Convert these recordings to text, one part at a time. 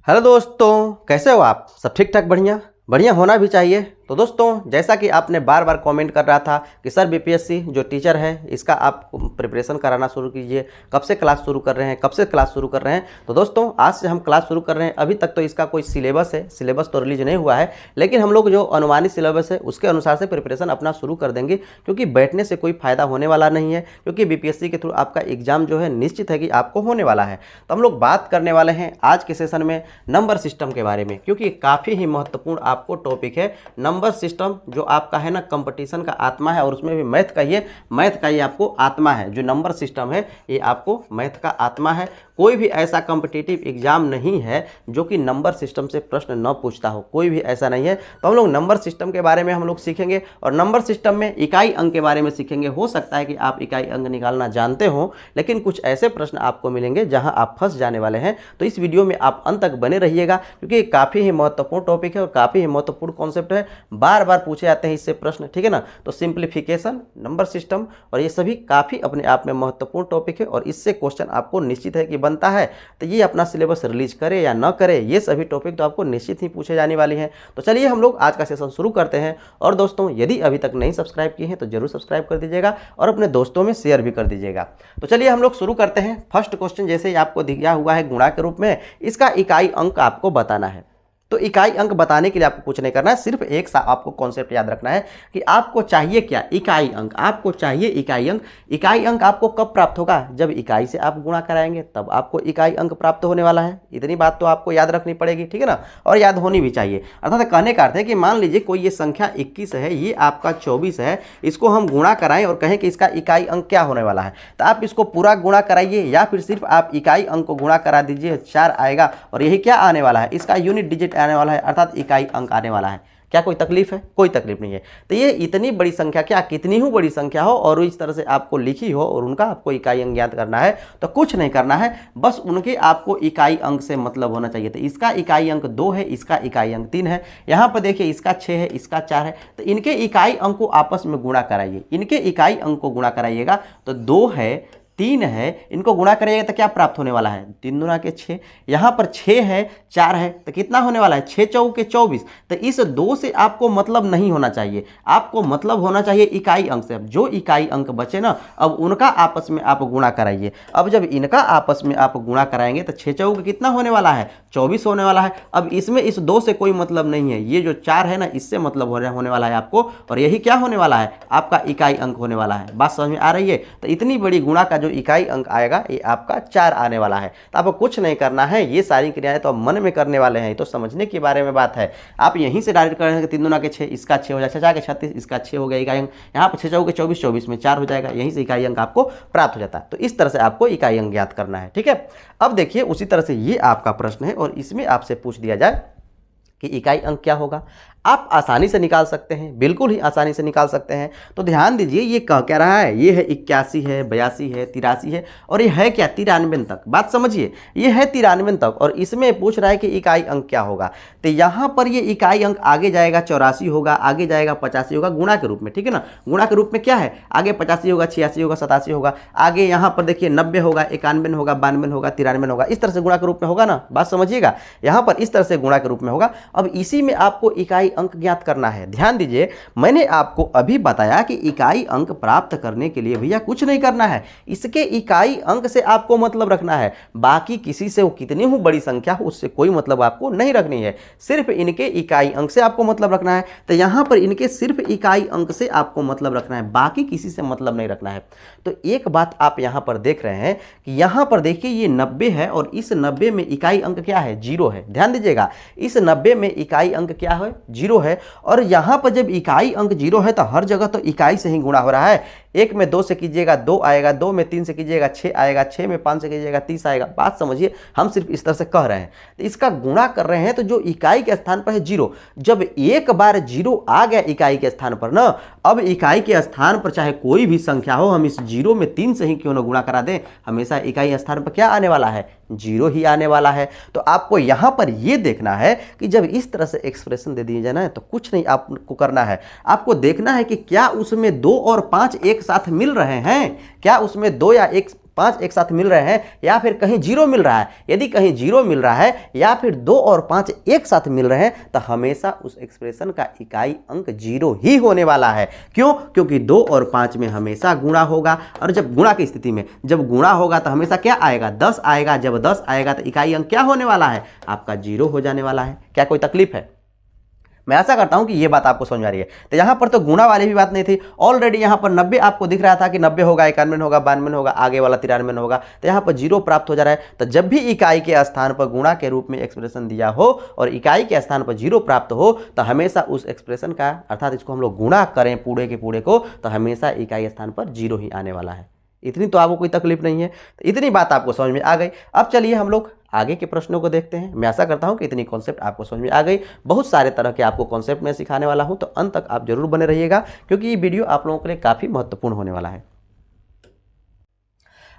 Hello दोस्तों, कैसे हो आप? सब ठीक ठाक, बढ़िया बढ़िया होना भी चाहिए। तो दोस्तों, जैसा कि आपने बार बार कमेंट कर रहा था कि सर बीपीएससी जो टीचर है इसका आप प्रिपरेशन कराना शुरू कीजिए, कब से क्लास शुरू कर रहे हैं, कब से क्लास शुरू कर रहे हैं? तो दोस्तों, आज से हम क्लास शुरू कर रहे हैं। अभी तक तो इसका कोई सिलेबस है, सिलेबस तो रिलीज नहीं हुआ है, लेकिन हम लोग जो अनुमानित सिलेबस है उसके अनुसार से प्रिपरेशन अपना शुरू कर देंगे, क्योंकि बैठने से कोई फायदा होने वाला नहीं है, क्योंकि बीपीएससी के थ्रू आपका एग्जाम जो है निश्चित है कि आपको होने वाला है। तो हम लोग बात करने वाले हैं आज के सेशन में नंबर सिस्टम के बारे में, क्योंकि काफ़ी ही महत्वपूर्ण आपको टॉपिक है नंबर सिस्टम, जो आपका है ना कंपटीशन का आत्मा है, और उसमें भी मैथ का ये आपको आत्मा है। जो नंबर सिस्टम है ये आपको मैथ का आत्मा है। कोई भी ऐसा कॉम्पिटिटिव एग्जाम नहीं है जो कि नंबर सिस्टम से प्रश्न न पूछता हो, कोई भी ऐसा नहीं है। तो हम लोग नंबर सिस्टम के बारे में हम लोग सीखेंगे, और नंबर सिस्टम में इकाई अंक के बारे में सीखेंगे। हो सकता है कि आप इकाई अंक निकालना जानते हो, लेकिन कुछ ऐसे प्रश्न आपको मिलेंगे जहां आप फंस जाने वाले हैं। तो इस वीडियो में आप अंत तक बने रहिएगा, क्योंकि काफ़ी ही महत्वपूर्ण टॉपिक है और काफ़ी ही महत्वपूर्ण कॉन्सेप्ट है। बार बार पूछे जाते हैं इससे प्रश्न, ठीक है ना। तो सिंप्लीफिकेशन, नंबर सिस्टम और ये सभी काफ़ी अपने आप में महत्वपूर्ण टॉपिक है, और इससे क्वेश्चन आपको निश्चित है कि बनता है। तो ये अपना सिलेबस रिलीज करे या न करे, ये सभी टॉपिक तो आपको निश्चित ही पूछे जाने वाली हैं। तो चलिए हम लोग आज का सेशन शुरू करते हैं। और दोस्तों, यदि अभी तक नहीं सब्सक्राइब किए हैं तो जरूर सब्सक्राइब कर दीजिएगा और अपने दोस्तों में शेयर भी कर दीजिएगा। तो चलिए हम लोग शुरू करते हैं। फर्स्ट क्वेश्चन जैसे ही आपको दिया हुआ है गुणा के रूप में, इसका इकाई अंक आपको बताना है। तो इकाई अंक बताने के लिए आपको कुछ नहीं करना है, सिर्फ एक सा आपको कॉन्सेप्ट याद रखना है कि आपको चाहिए क्या, इकाई अंक। आपको चाहिए इकाई अंक। इकाई अंक आपको कब प्राप्त होगा? जब इकाई से आप गुणा कराएंगे तब आपको इकाई अंक प्राप्त होने वाला है। इतनी बात तो आपको याद रखनी पड़ेगी, ठीक है ना, और याद होनी भी चाहिए। अर्थात कहने का अर्थ है कि मान लीजिए कोई ये संख्या 21 है, ये आपका 24 है, इसको हम गुणा कराएं और कहें कि इसका इकाई अंक क्या होने वाला है, तो आप इसको पूरा गुणा कराइए, या फिर सिर्फ आप इकाई अंक को गुणा करा दीजिए, 4 आएगा, और यही क्या आने वाला है, इसका यूनिट डिजिट आने वाला है, अर्थात इकाई अंक आने वाला है। क्या कोई तकलीफ है? कोई तकलीफ नहीं है। तो ये इतनी बड़ी संख्या, क्या कितनी ही बड़ी संख्या हो और इस तरह से आपको लिखी हो और उनका आपको इकाई अंक ज्ञात करना है, तो कुछ नहीं करना है, बस उनके आपको इकाई अंक से मतलब होना चाहिए। तो इसका इकाई अंक 2 है, इसका इकाई अंक 3 है। यहाँ पर देखिए इसका 6 है, इसका 4 है, तो इनके इकाई अंक को आपस में गुणा कराइए। इनके इकाई अंक को गुणा कराइएगा तो 2 है, 3 है, इनको गुणा करिएगा तो क्या प्राप्त होने वाला है? 3 दूना के 6। यहाँ पर 6 है, 4 है, तो कितना होने वाला है? 6 चौके 24। तो इस 2 से आपको मतलब नहीं होना चाहिए, आपको मतलब होना चाहिए इकाई अंक से। अब जो इकाई अंक बचे ना, अब उनका आपस में आप गुणा कराइए। अब जब इनका आपस में आप गुणा कराएंगे तो 6 चौके कितना होने वाला है? 24 होने वाला है। अब इसमें इस 2 से कोई मतलब नहीं है, ये जो 4 है ना, इससे मतलब होने वाला है आपको, और यही क्या होने वाला है? आपका इकाई अंक होने वाला है। बात समझ में आ रही है? तो इतनी बड़ी गुणा का इकाई अंक आएगा ये आपका 4 आने वाला है। तो आपको कुछ नहीं करना है, ये सारी क्रियाएं तो आप मन में करने वाले हैं, तो समझने के बारे में बात है। आप यहीं से डायरेक्ट करेंगे, 3 दूना के 6, इसका 6 हो जाएगा, 6 के 36, इसका 6 हो गया इकाई अंक। यहाँ पर 6 चौके 24, 24 में 4 हो जाएगा, यहीं से इकाई अंक आपको प्राप्त हो जाता है। तो इस तरह से आपको इकाई अंक ज्ञात करना है, ठीक है। अब देखिए उसी तरह से ये आपका प्रश्न है, और इसमें आपसे पूछ दिया जाए कि इकाई अंक क्या होगा। आप आसानी से निकाल सकते हैं, बिल्कुल ही आसानी से निकाल सकते हैं। तो ध्यान दीजिए ये कह क्या रहा है, ये है 81 है, 82 है, 83 है, और ये है क्या? 93 तक। बात समझिए, ये है 93 तक, और इसमें पूछ रहा है कि इकाई अंक क्या होगा। तो यहाँ पर ये इकाई अंक आगे जाएगा 84 होगा, आगे जाएगा 85 होगा, गुणा के रूप में, ठीक है ना। गुणा के रूप में क्या है, आगे 85 होगा, 86 होगा, 87 होगा, आगे यहाँ पर देखिए 90 होगा, 91 होगा, 92 होगा, 93 होगा, इस तरह से गुणा के रूप में होगा ना। बात समझिएगा, यहाँ पर इस तरह से गुणा के रूप में होगा। अब इसी में आपको इकाई अंक ज्ञात करना है। ध्यान दीजिए, मैंने आपको अभी बताया कि इकाई अंक प्राप्त करने के लिए भैया कुछ नहीं करना है, इसके इकाई अंक से आपको मतलब रखना है। बाकी किसी से वो कितनी ही बड़ी संख्या हो उससे कोई मतलब आपको नहीं रखनी है, सिर्फ इनके इकाई अंक से आपको मतलब रखना है। तो यहां पर इनके सिर्फ इकाई अंक से आपको मतलब रखना है, बाकी किसी से मतलब नहीं रखना है। तो एक बात आप यहां पर देख रहे हैं कि यहां पर देखिए ये 90 है, और इस 90 में इकाई अंक क्या है? 0 है। ध्यान दीजिएगा, इस 90 में इकाई अंक क्या है? 0 है। और यहां पर जब इकाई अंक 0 है तो हर जगह तो इकाई से ही गुणा हो रहा है। 1 में 2 से कीजिएगा 2 आएगा, 2 में 3 से कीजिएगा 6 आएगा, 6 में 5 से कीजिएगा 30 आएगा। बात समझिए, हम सिर्फ इस तरह से कह रहे हैं। तो इसका गुणा कर रहे हैं, तो जो इकाई के स्थान पर है 0, जब एक बार 0 आ गया इकाई के स्थान पर ना, अब इकाई के स्थान पर चाहे कोई भी संख्या हो, हम इस 0 में 3 से ही क्यों ना गुणा करा दें, हमेशा इकाई स्थान पर क्या आने वाला है? 0 ही आने वाला है। तो आपको यहां पर यह देखना है कि जब इस तरह से एक्सप्रेशन दे दिए जाए ना, तो कुछ नहीं आपको करना है, आपको देखना है कि क्या उसमें 2 और 5 एक साथ मिल रहे हैं, क्या उसमें 2 या 1 5 एक साथ मिल रहे हैं या फिर कहीं 0 मिल रहा है, यदि कहीं 0 मिल रहा है या फिर 2 और 5 एक साथ मिल रहे हैं तो हमेशा उस एक्सप्रेशन का इकाई अंक 0 ही होने वाला है। क्यों? क्योंकि 2 और 5 में हमेशा गुणा होगा, और जब गुणा की स्थिति में जब गुणा होगा तो हमेशा क्या आएगा? 10 आएगा। जब 10 आएगा तो इकाई अंक क्या होने वाला है? आपका 0 हो जाने वाला है। क्या कोई तकलीफ है? मैं आशा करता हूं कि ये बात आपको समझ आ रही है। तो यहां पर तो गुणा वाली भी बात नहीं थी, ऑलरेडी यहां पर 90 आपको दिख रहा था कि 90 होगा, 91 होगा, 92 होगा, आगे वाला 93 होगा, तो यहां पर 0 प्राप्त हो जा रहा है। तो जब भी इकाई के स्थान पर गुणा के रूप में एक्सप्रेशन दिया हो और इकाई के स्थान पर 0 प्राप्त हो तो हमेशा उस एक्सप्रेशन का, अर्थात इसको हम लोग गुणा करें पूरे के पूरे को, तो हमेशा इकाई स्थान पर 0 ही आने वाला है। इतनी तो आपको कोई तकलीफ नहीं है। तो इतनी बात आपको समझ में आ गई। अब चलिए हम लोग आगे के प्रश्नों को देखते हैं। मैं आशा करता हूं कि इतनी कॉन्सेप्ट आपको समझ में आ गई। बहुत सारे तरह के आपको कॉन्सेप्ट मैं सिखाने वाला हूं, तो अंत तक आप जरूर बने रहिएगा क्योंकि ये वीडियो आप लोगों के लिए काफ़ी महत्वपूर्ण होने वाला है।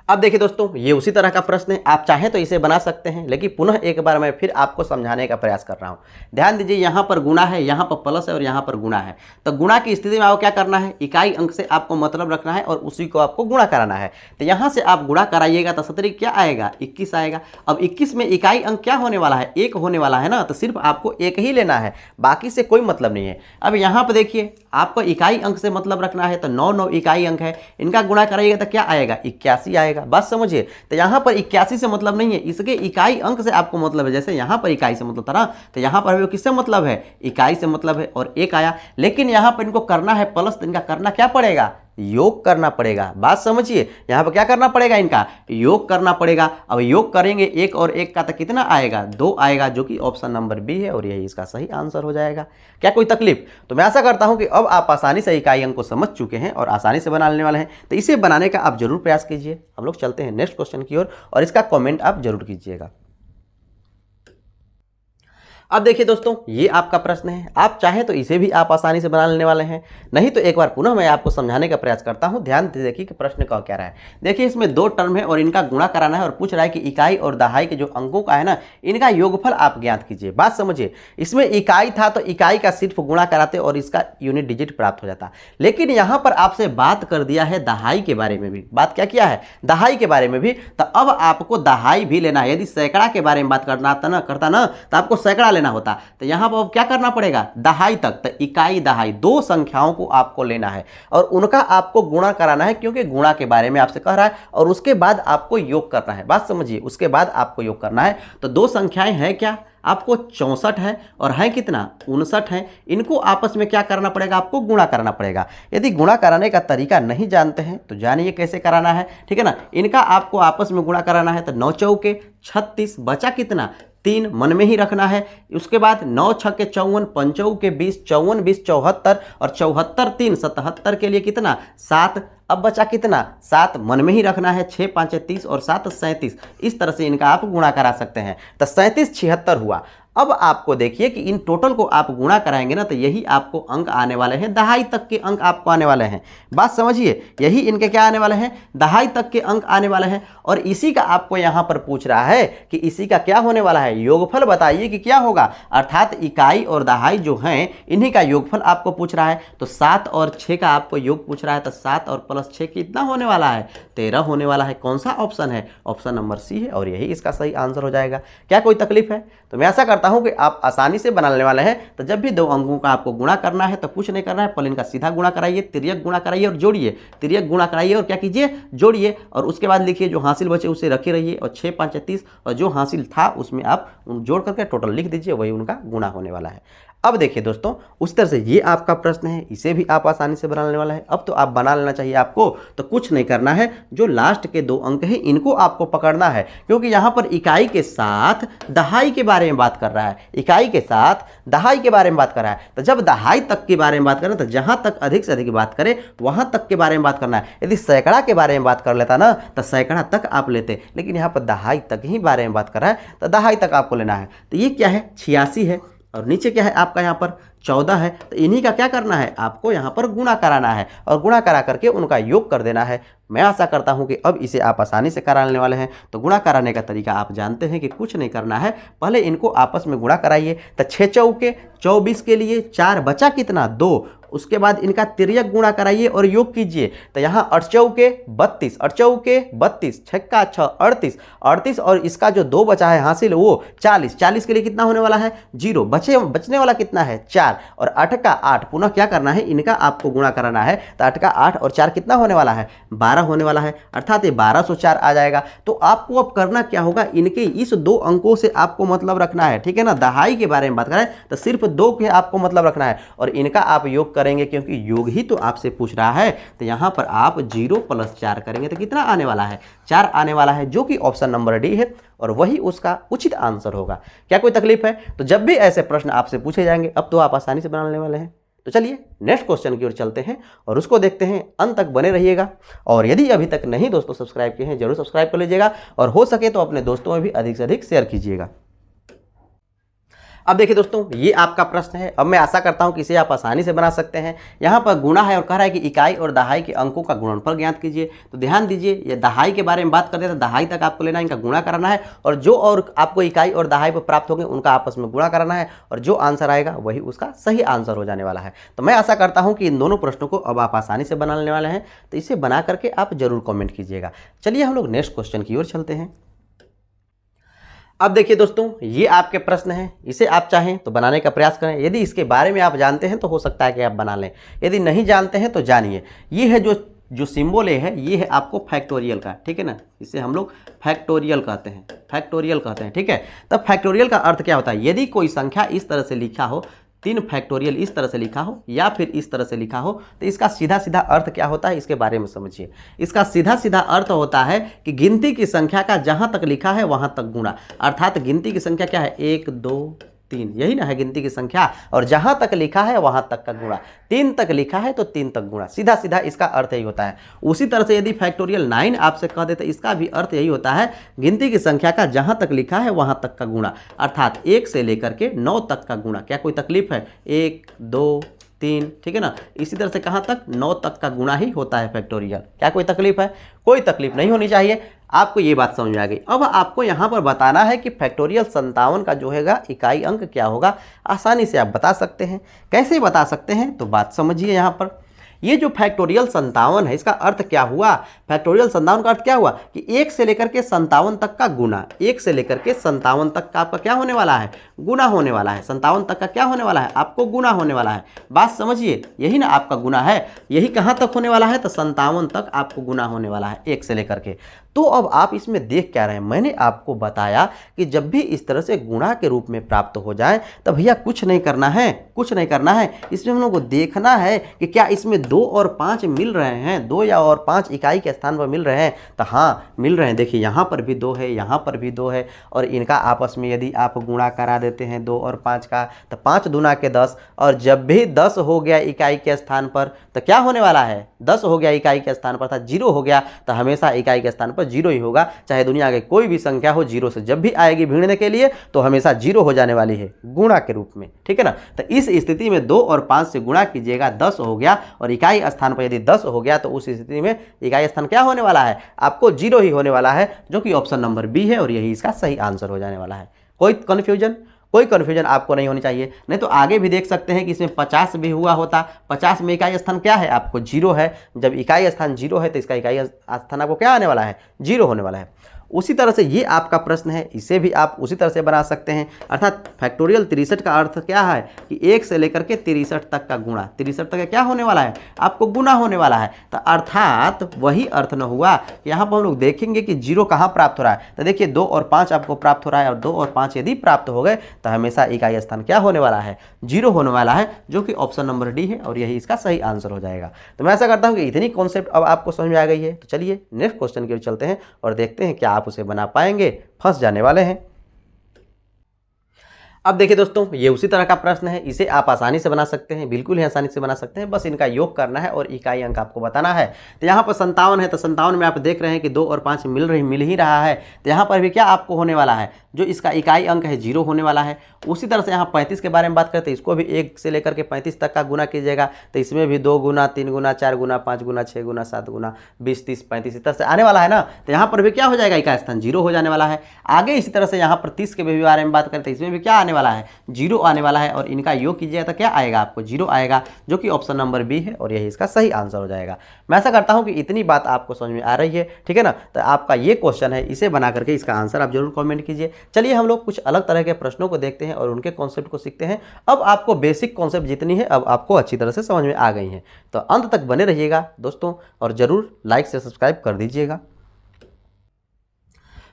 अब देखिए दोस्तों, ये उसी तरह का प्रश्न है, आप चाहें तो इसे बना सकते हैं, लेकिन पुनः एक बार मैं फिर आपको समझाने का प्रयास कर रहा हूं। ध्यान दीजिए, यहाँ पर गुणा है, यहाँ पर प्लस है और यहाँ पर गुणा है। तो गुणा की स्थिति में आपको क्या करना है? इकाई अंक से आपको मतलब रखना है और उसी को आपको गुणा कराना है। तो यहाँ से आप गुणा कराइएगा तो 17 क्या आएगा? 21 आएगा। अब 21 में इकाई अंक क्या होने वाला है? 1 होने वाला है ना, तो सिर्फ आपको 1 ही लेना है, बाकी से कोई मतलब नहीं है। अब यहाँ पर देखिए, आपको इकाई अंक से मतलब रखना है, तो 9 इकाई अंक है, इनका गुणा कराइएगा तो क्या आएगा? 81 आएगा। बात समझिए। तो यहां पर 81 से मतलब नहीं है, इसके इकाई अंक से आपको मतलब है। जैसे यहां पर इकाई से मतलब था ना, तो यहां पर किससे मतलब है? इकाई से मतलब है और 1 आया। लेकिन यहां पर इनको करना है प्लस, तो इनका करना क्या पड़ेगा? योग करना पड़ेगा। बात समझिए, यहां पर क्या करना पड़ेगा? इनका योग करना पड़ेगा। अब योग करेंगे 1 और 1 का तो कितना आएगा? 2 आएगा, जो कि ऑप्शन नंबर बी है और यही इसका सही आंसर हो जाएगा। क्या कोई तकलीफ? तो मैं आशा करता हूं कि अब आप आसानी से इकाई अंक को समझ चुके हैं और आसानी से बना लेने वाले हैं। तो इसे बनाने का आप जरूर प्रयास कीजिए। हम लोग चलते हैं नेक्स्ट क्वेश्चन की ओर और इसका कॉमेंट आप जरूर कीजिएगा। अब देखिए दोस्तों, ये आपका प्रश्न है, आप चाहें तो इसे भी आप आसानी से बना लेने वाले हैं, नहीं तो एक बार पुनः मैं आपको समझाने का प्रयास करता हूं। ध्यान से देखिए कि प्रश्न का क्या रहा है। देखिए, इसमें 2 टर्म है और इनका गुणा कराना है और पूछ रहा है कि इकाई और दहाई के जो अंकों का है ना, इनका योगफल आप ज्ञात कीजिए। बात समझिए, इसमें इकाई था तो इकाई का सिर्फ गुणा कराते और इसका यूनिट डिजिट प्राप्त हो जाता, लेकिन यहां पर आपसे बात कर दिया है दहाई के बारे में भी। बात क्या किया है? दहाई के बारे में भी। तो अब आपको दहाई भी लेना है। यदि सैकड़ा के बारे में बात करना करता ना, तो आपको सैकड़ा लेना होता। तो यहां पर क्या करना पड़ेगा? दहाई तक, तो इकाई दहाई 2 संख्याओं को आपको लेना है और उनका आपको गुणा कराना है, क्योंकि गुणा के बारे में आपसे कह रहा है, और उसके बाद आपको योग करना है। बात समझिए, उसके बाद आपको योग करना है। तो 2 संख्याएं हैं क्या? आपको 64 है और है कितना? 59 है। इनको आपस में क्या करना पड़ेगा? आपको गुणा कराना पड़ेगा। यदि गुणा कराने का तरीका नहीं जानते हैं तो जानिए कैसे कराना है, ठीक है ना। इनका आपको आपस में गुणा कराना है। तो 9 चौके 36, बचा कितना? 3, मन में ही रखना है। उसके बाद 9 छक्के 54, 5 चौके 20, 54 20 74 और 74 3 77 के लिए कितना? 7। अब बचा कितना? 7, मन में ही रखना है। 6 5 30 और 7 37। इस तरह से इनका आप गुणा करा सकते हैं। तो 37 76 हुआ। अब आपको देखिए कि इन टोटल को आप गुणा कराएंगे ना, तो यही आपको अंक आने वाले हैं, दहाई तक के अंक आपको आने वाले हैं। बात समझिए, यही इनके क्या आने वाले हैं? दहाई तक के अंक आने वाले हैं। और इसी का आपको यहां पर पूछ रहा है कि इसी का क्या होने वाला है? योगफल बताइए कि क्या होगा। अर्थात इकाई और दहाई जो हैं, इन्हीं का योगफल आपको पूछ रहा है। तो 7 और 6 का आपको योग पूछ रहा है। तो 7 और प्लस 6 कितना होने वाला है? 13 होने वाला है। कौन सा ऑप्शन है? ऑप्शन नंबर सी है और यही इसका सही आंसर हो जाएगा। क्या कोई तकलीफ है? तो मैं ऐसा करता हूं कि आप आसानी से बना लेने वाले हैं। तो जब भी 2 अंकों का आपको गुणा करना है तो कुछ नहीं करना है, पहले इनका सीधा गुणा कराइए, तिर्यक गुणा कराइए और जोड़िए। तिर्यक गुणा कराइए और क्या कीजिए? जोड़िए। और उसके बाद लिखिए, जो हासिल बचे उसे रखे रहिए और 6 5 30 और जो हासिल था उसमें आप जोड़ करके टोटल लिख दीजिए, वही उनका गुणा होने वाला है। अब देखिए दोस्तों, उस तरह से ये आपका प्रश्न है, इसे भी आप आसानी से बना लेने वाला है। अब तो आप बना लेना चाहिए आपको। तो कुछ नहीं करना है, जो लास्ट के 2 अंक हैं इनको आपको पकड़ना है, क्योंकि यहाँ पर इकाई के साथ दहाई के बारे में बात कर रहा है। इकाई के साथ दहाई के बारे में बात कर रहा है। तो जब दहाई तक के बारे में बात करें तो जहाँ तक अधिक से अधिक बात करें वहाँ तक के बारे में बात करना है। यदि सैकड़ा के बारे में बात कर लेता ना, तो सैकड़ा तक आप लेते, लेकिन यहाँ पर दहाई तक ही बारे में बात कर रहा है, तो दहाई तक आपको लेना है। तो ये क्या है? 86 है और नीचे क्या है आपका? यहाँ पर 14 है। तो इन्हीं का क्या करना है? आपको यहाँ पर गुणा कराना है और गुणा करा करके उनका योग कर देना है। मैं आशा करता हूँ कि अब इसे आप आसानी से करा लेने वाले हैं। तो गुणा कराने का तरीका आप जानते हैं कि कुछ नहीं करना है, पहले इनको आपस में गुणा कराइए। तो 6 चौके 24 के लिए 4, बचा कितना? 2 उसके बाद इनका तिर्यक गुणा कराइए और योग कीजिए। तो यहाँ 8 चौके 32, 8 चौके 32, छक्का 6 38, 38 और इसका जो 2 बचा है हासिल वो 40, 40 के लिए कितना होने वाला है 0, बचने वाला कितना है 4 और 8 का 8, पुनः क्या करना है इनका आपको गुणा कराना है। तो 8 का 8 और 4 कितना होने वाला है 12 होने वाला है, अर्थात ये 1204 आ जाएगा। तो आपको अब करना क्या होगा, इनके इस 2 अंकों से आपको मतलब रखना है, ठीक है ना। दहाई के बारे में बात करें तो सिर्फ 2 के आपको मतलब रखना है और इनका आप योग करेंगे क्योंकि योग ही तो आपसे पूछ रहा है। तो यहां पर आप 0 + 4 करेंगे तो कितना आने वाला है 4 आने वाला है, जो कि ऑप्शन नंबर डी है और वही उसका उचित आंसर होगा। क्या कोई तकलीफ है? तो जब भी ऐसे प्रश्न आपसे पूछे जाएंगे अब तो आप आसानी से बना लेने वाले हैं। तो चलिए नेक्स्ट क्वेश्चन की ओर चलते हैं और उसको देखते हैं, अंत तक बने रहिएगा। और यदि अभी तक नहीं दोस्तों सब्सक्राइब किए हैं जरूर सब्सक्राइब कर लीजिएगा और हो सके तो अपने दोस्तों में भी अधिक से अधिक शेयर कीजिएगा। अब देखिए दोस्तों, ये आपका प्रश्न है। अब मैं आशा करता हूं कि इसे आप आसानी से बना सकते हैं। यहाँ पर गुणा है और कह रहा है कि इकाई और दहाई के अंकों का गुणनफल ज्ञात कीजिए। तो ध्यान दीजिए, ये दहाई के बारे में बात करते हैं तो दहाई तक आपको लेना है, इनका गुणा कराना है और जो और आपको इकाई और दहाई पर प्राप्त होंगे उनका आपस में गुणा कराना है और जो आंसर आएगा वही उसका सही आंसर हो जाने वाला है। तो मैं आशा करता हूँ कि इन दोनों प्रश्नों को अब आप आसानी से बना लेने वाले हैं। तो इसे बना करके आप जरूर कॉमेंट कीजिएगा। चलिए हम लोग नेक्स्ट क्वेश्चन की ओर चलते हैं। अब देखिए दोस्तों, ये आपके प्रश्न हैं, इसे आप चाहें तो बनाने का प्रयास करें। यदि इसके बारे में आप जानते हैं तो हो सकता है कि आप बना लें, यदि नहीं जानते हैं तो जानिए। ये है जो सिंबल है ये है आपको फैक्टोरियल का, ठीक है ना। इसे हम लोग फैक्टोरियल कहते हैं, फैक्टोरियल कहते हैं, ठीक है। तब फैक्टोरियल का अर्थ क्या होता है, यदि कोई संख्या इस तरह से लिखा हो, 3 फैक्टोरियल इस तरह से लिखा हो या फिर इस तरह से लिखा हो, तो इसका सीधा सीधा अर्थ क्या होता है इसके बारे में समझिए। इसका सीधा सीधा अर्थ होता है कि गिनती की संख्या का जहां तक लिखा है वहां तक गुणा, अर्थात गिनती की संख्या क्या है 1 2 3, यही ना है गिनती की संख्या, और जहां तक लिखा है वहां तक का गुणा। 3 तक लिखा है तो 3 तक गुणा, सीधा सीधा इसका अर्थ यही होता है। उसी तरह से यदि फैक्टोरियल 9 आपसे कह देते इसका भी अर्थ यही होता है, गिनती की संख्या का जहां तक लिखा है वहां तक का गुणा, अर्थात 1 से लेकर के 9 तक का गुणा। क्या कोई तकलीफ है, 1 2 3, ठीक है ना। इसी तरह से कहाँ तक 9 तक का गुणा ही होता है फैक्टोरियल। क्या कोई तकलीफ है? कोई तकलीफ नहीं होनी चाहिए। आपको ये बात समझ में आ गई। अब आपको यहाँ पर बताना है कि फैक्टोरियल 57 का जो हैगा इकाई अंक क्या होगा। आसानी से आप बता सकते हैं। कैसे बता सकते हैं तो बात समझिए। यहाँ पर ये जो फैक्टोरियल 57 है इसका अर्थ क्या हुआ, फैक्टोरियल 57 का अर्थ क्या हुआ कि 1 से लेकर के 57 तक का गुना, 1 से लेकर के 57 तक का आपका क्या होने वाला है, गुना होने वाला है। 57 तक का क्या होने वाला है, आपको गुना होने वाला है। बात समझिए, यही ना आपका गुना है, यही कहाँ तक होने वाला है तो 57 तक आपको गुना होने वाला है 1 से लेकर के। तो अब आप इसमें देख क्या रहे हैं, मैंने आपको बताया कि जब भी इस तरह से गुणा के रूप में प्राप्त हो जाए तो भैया कुछ नहीं करना है, कुछ नहीं करना है। इसमें हम लोग को देखना है कि क्या इसमें 2 और 5 मिल रहे हैं, 2 या और 5 इकाई के स्थान पर मिल रहे हैं। तो हाँ मिल रहे हैं। देखिए यहाँ पर भी 2 है, यहाँ पर भी 2 है और इनका आपस में यदि आप गुणा करा देते हैं 2 और 5 का तो 5 दूना के 10, और जब भी 10 हो गया इकाई के स्थान पर तो क्या होने वाला है, 10 हो गया इकाई के स्थान पर था, 0 हो गया तो हमेशा इकाई के स्थान पर 0 ही होगा। चाहे दुनिया की कोई भी संख्या हो, 0 से जब भी आएगी भिड़ने के लिए तो हमेशा 0 हो जाने वाली है गुणा के रूप में, ठीक है ना। तो इस स्थिति में 2 और 5 से गुणा कीजिएगा, 10 हो गया और इकाई स्थान पर यदि 10 हो गया तो उस स्थिति में इकाई स्थान क्या होने वाला है, आपको 0 ही होने वाला है, जो कि ऑप्शन नंबर बी है और यही इसका सही आंसर हो जाने वाला है। कोई कन्फ्यूजन, कोई कन्फ्यूजन आपको नहीं होनी चाहिए। नहीं तो आगे भी देख सकते हैं कि इसमें 50 भी हुआ होता, 50 में इकाई स्थान क्या है आपको 0 है। जब इकाई स्थान 0 है तो इसका इकाई स्थान आपको क्या आने वाला है, 0 होने वाला है। उसी तरह से ये आपका प्रश्न है, इसे भी आप उसी तरह से बना सकते हैं। अर्थात फैक्टोरियल 63 का अर्थ क्या है कि 1 से लेकर के 63 तक का गुणा, 63 तक क्या होने वाला है, आपको गुणा होने वाला है। तो अर्थात वही अर्थ न हुआ। यहाँ पर हम लोग देखेंगे कि 0 कहाँ प्राप्त हो रहा है। तो देखिए 2 और 5 आपको प्राप्त हो रहा है और 2 और 5 यदि प्राप्त हो गए तो हमेशा इकाई स्थान क्या होने वाला है, 0 होने वाला है, जो कि ऑप्शन नंबर डी है और यही इसका सही आंसर हो जाएगा। तो मैं ऐसा करता हूँ कि इतनी कॉन्सेप्ट अब आपको समझ में आ गई है। तो चलिए नेक्स्ट क्वेश्चन की ओर चलते हैं और देखते हैं क्या आप उसे बना पाएंगे। फंस जाने वाले हैं। अब देखिए दोस्तों, ये उसी तरह का प्रश्न है, इसे आप आसानी से बना सकते हैं, बिल्कुल ही आसानी से बना सकते हैं। बस इनका योग करना है और इकाई अंक आपको बताना है। तो यहाँ पर 57 है तो 57 में आप देख रहे हैं कि 2 और 5 मिल ही रहा है। तो यहाँ पर भी क्या आपको होने वाला है, जो इसका इकाई अंक है 0 होने वाला है। उसी तरह से यहाँ 35 के बारे में बात करते हैं, इसको भी 1 से लेकर के 35 तक का गुना कीजिएगा। तो इसमें भी 2 गुना 3 गुना 4 गुना 5 गुना 6 गुना 7 गुना 20 30 35 इस तरह से आने वाला है ना। तो यहाँ पर भी क्या हो जाएगा, इकाई स्थान 0 हो जाने वाला है। आगे इसी तरह से यहाँ पर 30 के भी बारे में बात करते हैं, इसमें भी क्या आने वाला है, 0 आने वाला है, और इनका योग कीजिएगा तो क्या आएगा आपको 0 आएगा, जो कि ऑप्शन नंबर बी है और यही इसका सही आंसर हो जाएगा। मैं ऐसा करता हूं कि इतनी बात आपको समझ में आ रही है, ठीक है ना। तो आपका ये क्वेश्चन है, इसे बना करके इसका आंसर आप जरूर कमेंट कीजिए। चलिए हम लोग कुछ अलग तरह के प्रश्नों को देखते हैं और उनके कॉन्सेप्ट को सीखते हैं। अब आपको बेसिक कॉन्सेप्ट जितनी है अब आपको अच्छी तरह से समझ में आ गई हैं, तो अंत तक बने रहिएगा दोस्तों, और जरूर लाइक से सब्सक्राइब कर दीजिएगा।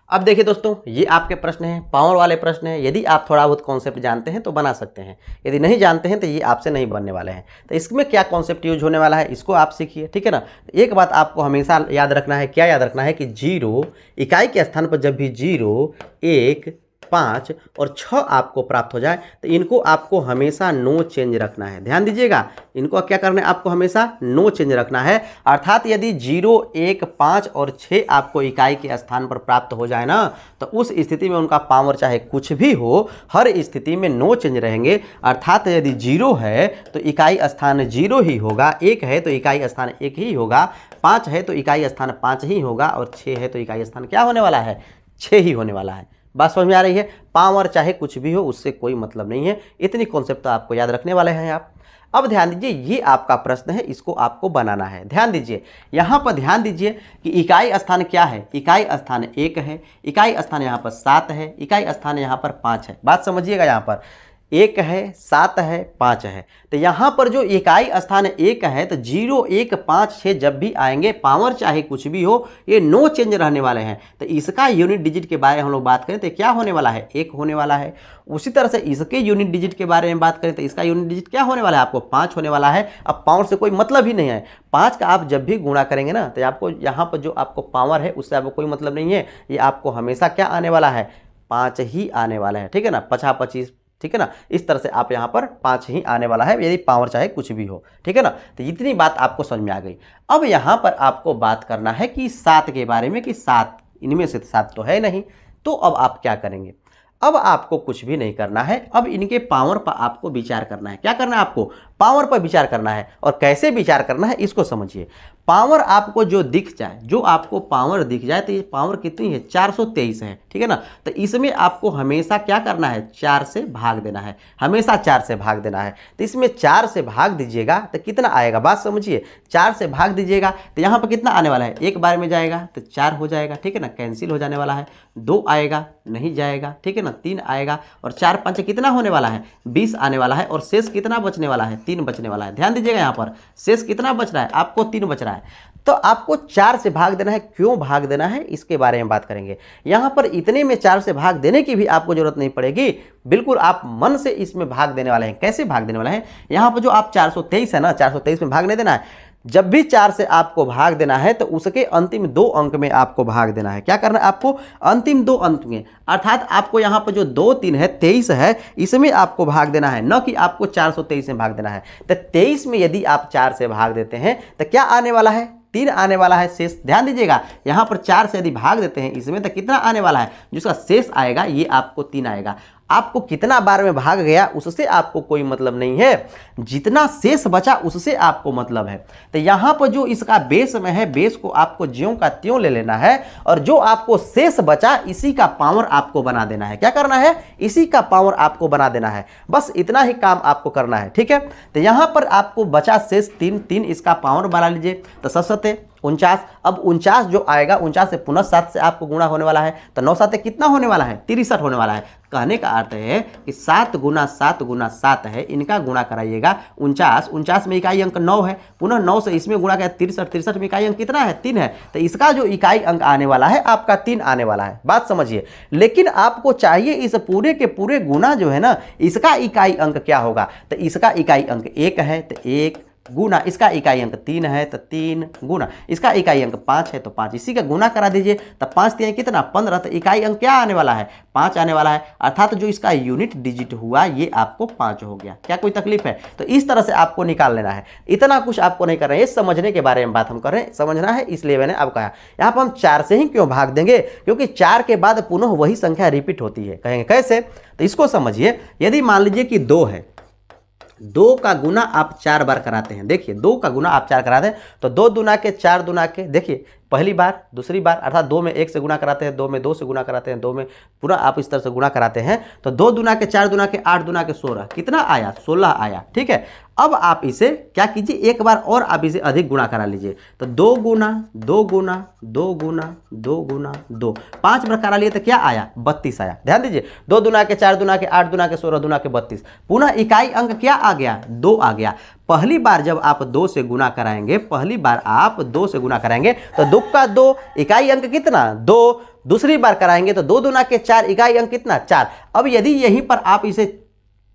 अब देखिए दोस्तों, ये आपके प्रश्न हैं, पावर वाले प्रश्न हैं। यदि आप थोड़ा बहुत कॉन्सेप्ट जानते हैं तो बना सकते हैं, यदि नहीं जानते हैं तो ये आपसे नहीं बनने वाले हैं। तो इसमें क्या कॉन्सेप्ट यूज होने वाला है इसको आप सीखिए, ठीक है ना। एक बात आपको हमेशा याद रखना है, क्या याद रखना है कि 0 इकाई के स्थान पर जब भी 0, 1, 5 और 6 आपको प्राप्त हो जाए तो इनको आपको हमेशा नो चेंज रखना है। ध्यान दीजिएगा, इनको क्या करना है, आपको हमेशा नो चेंज रखना है। अर्थात यदि 0, 1, 5 और 6 आपको इकाई के स्थान पर प्राप्त हो जाए ना, तो उस स्थिति में उनका पावर चाहे कुछ भी हो, हर स्थिति में नो चेंज रहेंगे। अर्थात यदि 0 है तो इकाई स्थान 0 ही होगा, 1 है तो इकाई स्थान 1 ही होगा, 5 है तो इकाई स्थान 5 ही होगा, और 6 है तो इकाई स्थान क्या होने वाला है, 6 ही होने वाला है। बात समझ में आ रही है। पावर चाहे कुछ भी हो उससे कोई मतलब नहीं है, इतनी कॉन्सेप्ट तो आपको याद रखने वाले हैं आप। अब ध्यान दीजिए, ये आपका प्रश्न है, इसको आपको बनाना है। ध्यान दीजिए, यहाँ पर ध्यान दीजिए कि इकाई स्थान क्या है, इकाई स्थान 1 है, इकाई स्थान यहाँ पर 7 है, इकाई स्थान यहाँ पर 5 है। बात समझिएगा, यहाँ पर 1 है, 7 है, 5 है। तो यहाँ पर जो इकाई स्थान 1 है तो 0, 1, 5, 6 जब भी आएंगे, पावर चाहे कुछ भी हो, ये नो चेंज रहने वाले हैं। तो इसका यूनिट डिजिट के बारे में हम लोग बात करें तो क्या होने वाला है, 1 होने वाला है। उसी तरह से इसके यूनिट डिजिट के बारे में बात करें तो इसका यूनिट डिजिट क्या होने वाला है, आपको 5 होने वाला है। अब पावर से कोई मतलब ही नहीं है, 5 का आप जब भी गुणा करेंगे ना तो आपको यहाँ पर जो आपको पावर है उससे आपको कोई मतलब नहीं है, ये आपको हमेशा क्या आने वाला है, 5 ही आने वाला है, ठीक है ना। 50, 25, ठीक है ना। इस तरह से आप यहाँ पर 5 ही आने वाला है, यदि पावर चाहे कुछ भी हो, ठीक है ना। तो इतनी बात आपको समझ में आ गई। अब यहाँ पर आपको बात करना है कि 7 के बारे में, कि 7 इनमें से 7 तो है नहीं, तो अब आप क्या करेंगे। अब आपको कुछ भी नहीं करना है, अब इनके पावर पर आपको विचार करना है। क्या करना है, आपको पावर पर विचार करना है। और कैसे विचार करना है इसको समझिए। पावर आपको जो दिख जाए, जो आपको पावर दिख जाए, तो ये पावर कितनी है, 423 है, ठीक है ना। तो इसमें आपको हमेशा क्या करना है, 4 से भाग देना है, हमेशा 4 से भाग देना है। तो इसमें 4 से भाग दीजिएगा तो कितना आएगा, बात समझिए। 4 से भाग दीजिएगा तो यहाँ पर कितना आने वाला है, एक बार में जाएगा तो 4 हो जाएगा, ठीक है ना, कैंसिल हो जाने वाला है। 2 आएगा, नहीं जाएगा, ठीक है ना। 3 आएगा, और 4, 5 कितना होने वाला है, 20 आने वाला है। और शेष कितना बचने वाला है, 3 बचने वाला है। ध्यान दीजिएगा, यहाँ पर शेष कितना बच रहा है, आपको 3 बच रहा है। तो आपको 4 से भाग देना है। क्यों भाग देना है इसके बारे में बात करेंगे। यहाँ पर इतने में 4 से भाग देने की भी आपको जरूरत नहीं पड़ेगी, बिल्कुल आप मन से इसमें भाग देने वाले हैं। कैसे भाग देने वाले हैं, यहाँ पर जो आप 423 है ना, 423 में भाग नहीं देना है। जब भी 4 से आपको भाग देना है तो उसके अंतिम 2 अंक में आपको भाग देना है। क्या करना है, आपको अंतिम 2 अंक में, अर्थात आपको यहाँ पर जो 2, 3 है, 23 है, इसमें आपको भाग देना है, न कि आपको 423 में भाग देना है। तो 23 में यदि आप 4 से भाग देते हैं तो क्या आने वाला है, 3 आने वाला है शेष। ध्यान दीजिएगा, यहाँ पर 4 से यदि भाग देते हैं इसमें तो कितना आने वाला है, जिसका शेष आएगा ये आपको 3 आएगा। आपको कितना बार में भाग गया उससे आपको कोई मतलब नहीं है, जितना शेष बचा उससे आपको मतलब है। तो यहाँ पर जो इसका बेस में है, बेस को आपको ज्यों का त्यों ले लेना है, और जो आपको शेष बचा इसी का पावर आपको बना देना है। क्या करना है, इसी का पावर आपको बना देना है, बस इतना ही काम आपको करना है, ठीक है। तो यहाँ पर आपको बचा शेष 3 इसका पावर बना लीजिए। तो 7 49, अब 49 जो आएगा 49 से पुनः 7 से आपको गुणा होने वाला है, तो 9 7 कितना होने वाला है, 63 होने वाला है। कहने का अर्थ है कि 7 गुना 7 गुना 7 है, इनका गुणा कराइएगा 49 में इकाई अंक 9 है, पुनः 9 से इसमें गुणा किया 63 में इकाई अंक कितना है, 3 है। तो इसका जो इकाई अंक आने वाला है आपका 3 आने वाला है। बात समझिए, लेकिन आपको चाहिए इस पूरे के पूरे गुना जो है ना, इसका इकाई अंक क्या होगा। तो इसका इकाई अंक 1 है तो 1 गुना, इसका इकाई अंक 3 है तो 3 गुना, इसका इकाई अंक 5 है तो 5, इसी का गुना करा दीजिए। तो 5 3 कितना 15, तो इकाई अंक क्या आने वाला है, 5 आने वाला है। अर्थात जो इसका यूनिट डिजिट हुआ ये आपको 5 हो गया। क्या कोई तकलीफ है, तो इस तरह से आपको निकाल लेना है। इतना कुछ आपको नहीं कर रहे हैं, ये समझने के बारे में बात हम कर रहे हैं, समझना है, इसलिए मैंने अब कहा। यहाँ पर हम 4 से ही क्यों भाग देंगे, क्योंकि 4 के बाद पुनः वही संख्या रिपीट होती है। कहेंगे कैसे, तो इसको समझिए। यदि मान लीजिए कि 2 है, 2 का गुना आप 4 बार कराते हैं, देखिए 2 का गुना आप 4 कराते हैं, तो 2 दुना के 4 दुना के, देखिए पहली बार, दूसरी बार, अर्थात 2 में 1 से गुना कराते हैं, 2 में 2 से गुना कराते हैं, 2 में पूरा आप इस तरह से गुना कराते हैं, तो 2 दूना के 4 दूना के 8 दूना के 16, कितना आया? 16 आया। ठीक है, अब आप इसे क्या कीजिए, एक बार और आप इसे अधिक गुणा करा लीजिए, तो 2 गुना 2 गुना 2 गुना 2 गुना 2, 5 बार करा लिए तो क्या आया? 32 आया। ध्यान दीजिए, 2 दूना के 4 दूना के 8 दूना के 16 दूना के 32, पुनः इकाई अंक क्या आ गया? 2 आ गया। पहली बार जब आप 2 से गुना कराएंगे, पहली बार आप 2 से गुना कराएंगे तो 2 का 2, इकाई अंक कितना? 2। दूसरी बार कराएंगे तो 2 दूना के 4, इकाई अंक कितना? 4। अब यदि यहीं पर आप इसे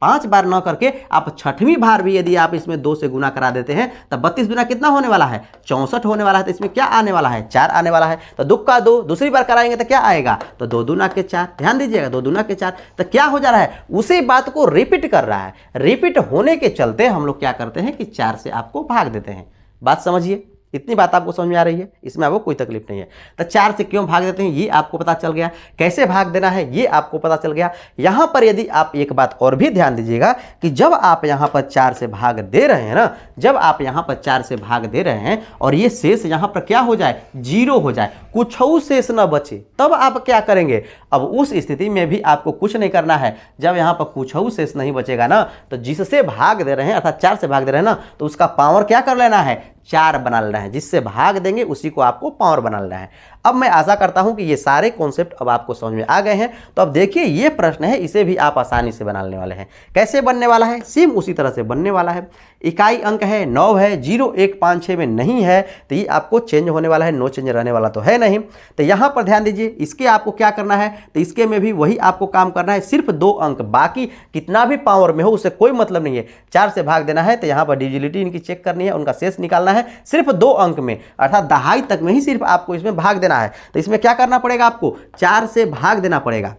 5 बार न करके आप छठवीं बार भी यदि आप इसमें 2 से गुना करा देते हैं, तब 32 गुना कितना होने वाला है? 64 होने वाला है। तो इसमें क्या आने वाला है? 4 आने वाला है। तो 2 का 2, दूसरी बार कराएंगे तो क्या आएगा? तो 2 दूना के 4। ध्यान दीजिएगा, 2 दूना के 4। तो क्या हो जा रहा है? उसी बात को रिपीट कर रहा है। रिपीट होने के चलते हम लोग क्या करते हैं कि 4 से आपको भाग देते हैं। बात समझिए, इतनी बात आपको समझ में आ रही है, इसमें आपको कोई तकलीफ नहीं है। तो 4 से क्यों भाग देते हैं ये आपको पता चल गया, कैसे भाग देना है ये आपको पता चल गया। यहां पर यदि आप एक बात और भी ध्यान दीजिएगा कि जब आप यहां पर 4 से भाग दे रहे हैं ना, जब आप यहां पर 4 से भाग दे रहे हैं और ये शेष यहां पर क्या हो जाए? 0 हो जाए, कुछ शेष न बचे, तब आप क्या करेंगे? अब उस स्थिति में भी आपको कुछ नहीं करना है। जब यहां पर कुछ शेष नहीं बचेगा ना, तो जिससे भाग दे रहे हैं अर्थात 4 से भाग दे रहे हैं ना, तो उसका पावर क्या कर लेना है? 4 बना लेना है। जिससे भाग देंगे उसी को आपको पावर बना लेना है। अब मैं आशा करता हूं कि ये सारे कॉन्सेप्ट अब आपको समझ में आ गए हैं। तो अब देखिए, ये प्रश्न है, इसे भी आप आसानी से बना लेने वाले हैं। कैसे बनने वाला है? सेम उसी तरह से बनने वाला है। इकाई अंक है 9 है, 0 1 5 6 में नहीं है, तो ये आपको चेंज होने वाला है, नो चेंज रहने वाला तो है नहीं। तो यहां पर ध्यान दीजिए, इसके आपको क्या करना है? तो इसके में भी वही आपको काम करना है, सिर्फ 2 अंक, बाकी कितना भी पावर में हो उससे कोई मतलब नहीं है। 4 से भाग देना है तो यहां पर डिजिटलिटी इनकी चेक करनी है, उनका शेष निकालना है सिर्फ 2 अंक में, अर्थात दहाई तक में ही सिर्फ आपको इसमें भाग देना है। तो इसमें क्या करना पड़ेगा? आपको 4 से भाग देना पड़ेगा।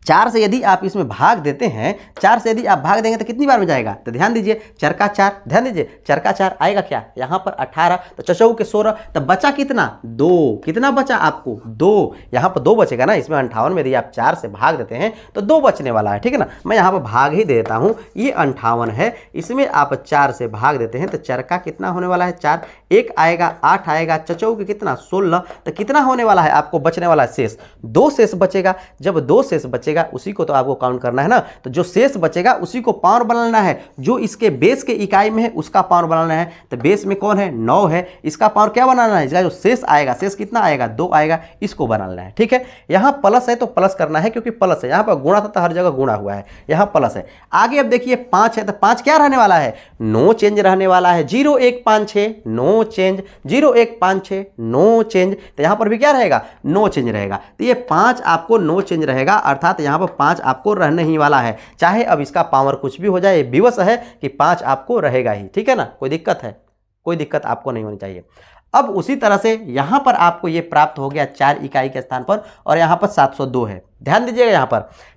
4 से यदि आप इसमें भाग देते हैं, 4 से यदि आप भाग देंगे तो कितनी बार में जाएगा? तो ध्यान दीजिए, 4 का 4, ध्यान दीजिए 4 का 4 आएगा क्या? यहाँ पर 18, तो 4 के 16, तो बचा कितना? 2। कितना बचा आपको? 2। यहाँ पर 2 बचेगा ना, इसमें 58 में यदि आप 4 से भाग देते हैं तो 2 बचने वाला है। ठीक है ना, मैं यहाँ पर भाग ही देता हूँ, ये 58 है, इसमें आप 4 से भाग देते हैं तो 4 का कितना होने वाला है? 4, 1 आएगा, 8 आएगा, 4 के कितना? 16, तो कितना होने वाला है? आपको बचने वाला है शेष, 2 शेष बचेगा। जब 2 शेष बचेगा उसी को तो आपको काउंट करना है ना, तो जो शेष बचेगा उसी को पावर बनाना है, जो इसके बेस के इकाई में है उसका पावर बनाना है। तो बेस में कौन है? 9 है, इसका पावर क्या बनाना है? इसका जो शेष आएगा, शेष कितना आएगा? 2 आएगा, इसको बनाना है। ठीक है, यहाँ प्लस है तो प्लस करना है, क्योंकि प्लस है, यहाँ पर गुणा था तो हर जगह गुणा हुआ है, यहाँ प्लस है। आगे अब देखिए 5 है, तो 5 क्या रहने वाला है? नो चेंज रहने वाला है। 0 1 5 6 नो चेंज, 0 1 5 6 नो चेंज, तो यहाँ पर भी क्या रहेगा? नो चेंज रहेगा। तो ये 5 आपको नो चेंज रहेगा, अर्थात यहाँ पर 5 आपको रहने ही वाला है, चाहे अब इसका पावर कुछ भी हो जाए, विवश है कि 5 आपको रहेगा ही। ठीक है ना, कोई दिक्कत है? कोई दिक्कत आपको नहीं होनी चाहिए। अब उसी तरह से यहां पर आपको ये प्राप्त हो गया 4 इकाई के स्थान पर, और यहां पर 702 है। ध्यान दीजिएगा,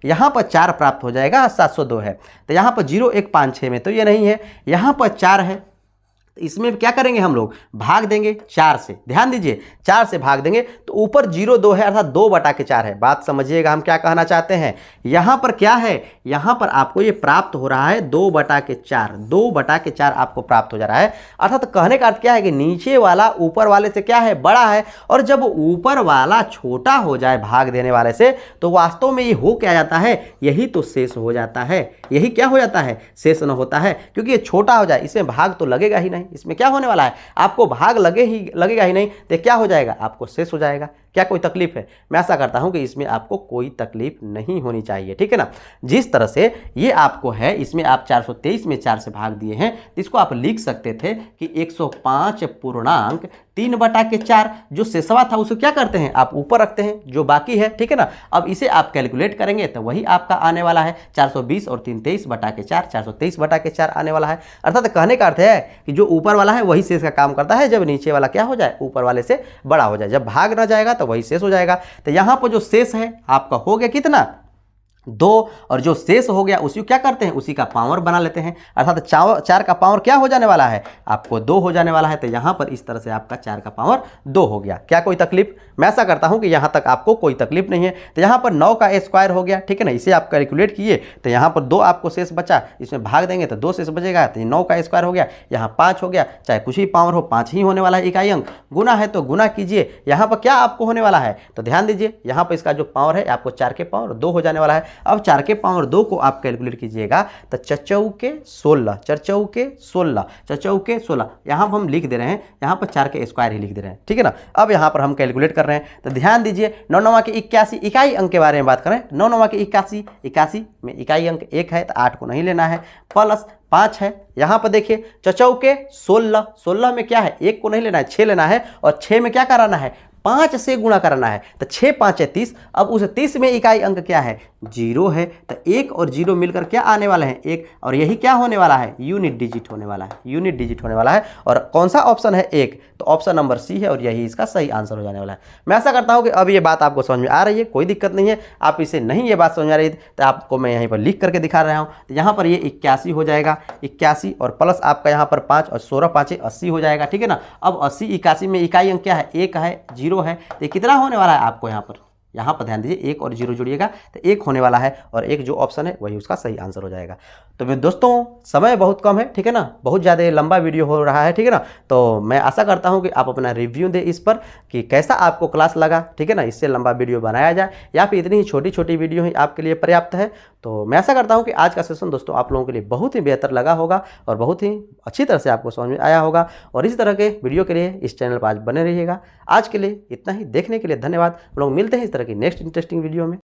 यहां पर 4 प्राप्त हो जाएगा, 702 है। तो यहां पर 0 1 5 6 में तो ये नहीं है, यहां पर 4 है, तो इसमें क्या करेंगे? हम लोग भाग देंगे 4 से। ध्यान दीजिए, 4 से भाग देंगे तो ऊपर 0 2 है, अर्थात 2 बटा के 4 है। बात समझिएगा हम क्या कहना चाहते हैं। यहां पर क्या है? यहां पर आपको ये प्राप्त हो रहा है 2 बटा के 4, 2 बटा के 4 आपको प्राप्त हो जा रहा है। अर्थात कहने का अर्थ क्या है कि नीचे वाला ऊपर वाले से क्या है? बड़ा है, और जब ऊपर वाला छोटा हो जाए भाग देने वाले से, तो वास्तव में ये हो क्या जाता है? यही तो शेष हो जाता है। यही क्या हो जाता है? शेष न होता है, क्योंकि ये छोटा हो जाए, इसमें भाग तो लगेगा ही नहीं। इसमें क्या होने वाला है? आपको भाग लगेगा ही नहीं, तो क्या हो जाएगा? आपको शेष हो जाएगा। क्या कोई तकलीफ है? मैं आशा करता हूं कि इसमें आपको कोई तकलीफ नहीं होनी चाहिए। ठीक है ना, जिस तरह से ये आपको है, इसमें आप 423 में 4 से भाग दिए हैं, तो इसको आप लिख सकते थे कि 105 पूर्णांक 3 बटा के 4, जो शेषवा था उसको क्या करते हैं? आप ऊपर रखते हैं, जो बाकी है। ठीक है ना, अब इसे आप कैलकुलेट करेंगे तो वही आपका आने वाला है 420 और 3 23 बटा के 4, 423 बटा के 4 आने वाला है। अर्थात कहने का अर्थ है कि जो ऊपर वाला है वही शेष का काम करता है, जब नीचे वाला क्या हो जाए? ऊपर वाले से बड़ा हो जाए। जब भाग ना जाएगा तो वही शेष हो जाएगा। तो यहाँ पर जो शेष है आपका हो गया कितना? 2 और जो शेष हो गया उसी को क्या करते हैं, उसी का पावर बना लेते हैं। अर्थात 4 का पावर क्या हो जाने वाला है, आपको 2 हो जाने वाला है। तो यहाँ पर इस तरह से आपका 4 का पावर 2 हो गया। क्या कोई तकलीफ? मैं ऐसा करता हूँ कि यहाँ तक आपको कोई तकलीफ नहीं है। तो यहाँ पर 9 का स्क्वायर हो गया, ठीक है ना। इसे आप कैलकुलेट किए तो यहाँ पर 2 आपको शेष बचा, इसमें भाग देंगे तो 2 शेष बचेगा। तो 9 का स्क्वायर हो गया, यहाँ 5 हो गया। चाहे कुछ ही पावर हो 5 ही होने वाला है इकाई अंक। गुना है तो गुना कीजिए। यहाँ पर क्या आपको होने वाला है, तो ध्यान दीजिए यहाँ पर इसका जो पावर है आपको 4 के पावर 2 हो जाने वाला है। अब 4 के पावर 2 को आप कैलकुलेट कीजिएगा तो 4 के 16, 4 के 16, 4 के 16 यहाँ पर हम लिख दे रहे हैं, यहाँ पर 4 के स्क्वायर ही लिख दे रहे हैं, ठीक है ना। अब यहाँ पर हम कैलकुलेट कर रहे हैं तो ध्यान दीजिए 9 9 के 81 इकाई अंक के बारे में बात करें। 9 9 के 81, 81 में इकाई अंक 1 है तो 8 को नहीं लेना है, प्लस 5 है। यहाँ पर देखिए 4 के 16, 16 में क्या है, 1 को नहीं लेना है, 6 लेना है। और 6 में क्या कराना है, 5 से गुणा कराना है। तो 6 5 है 30। अब उस 30 में इकाई अंक क्या है, 0 है। तो 1 और 0 मिलकर क्या आने वाले हैं, 1। और यही क्या होने वाला है, यूनिट डिजिट होने वाला है, यूनिट डिजिट होने वाला है। और कौन सा ऑप्शन है, 1। तो ऑप्शन नंबर सी है और यही इसका सही आंसर हो जाने वाला है। मैं ऐसा करता हूं कि अब ये बात आपको समझ में आ रही है, कोई दिक्कत नहीं है। आप इसे नहीं ये बात समझ आ रही थी तो आपको मैं यहीं पर लिख करके दिखा रहा हूँ। तो यहाँ पर ये 81 हो जाएगा, 81 और प्लस आपका यहाँ पर 5 और 16 5 80 हो जाएगा, ठीक है ना। अब 80 81 में इकाई अंक क्या है, 1 है, 0 है। तो कितना होने वाला है आपको, यहाँ पर ध्यान दीजिए 1 और 0 जोड़िएगा तो 1 होने वाला है। और 1 जो ऑप्शन है वही उसका सही आंसर हो जाएगा। तो मैं दोस्तों समय बहुत कम है, ठीक है ना, बहुत ज़्यादा लंबा वीडियो हो रहा है, ठीक है ना। तो मैं आशा करता हूँ कि आप अपना रिव्यू दें इस पर कि कैसा आपको क्लास लगा, ठीक है ना। इससे लंबा वीडियो बनाया जाए या फिर इतनी ही छोटी छोटी वीडियो ही आपके लिए पर्याप्त है। तो मैं आशा करता हूँ कि आज का सेशन दोस्तों आप लोगों के लिए बहुत ही बेहतर लगा होगा और बहुत ही अच्छी तरह से आपको समझ में आया होगा। और इस तरह के वीडियो के लिए इस चैनल पर आज बने रहिएगा। आज के लिए इतना ही, देखने के लिए धन्यवाद। हम लोग मिलते हैं इस तरह की नेक्स्ट इंटरेस्टिंग वीडियो में।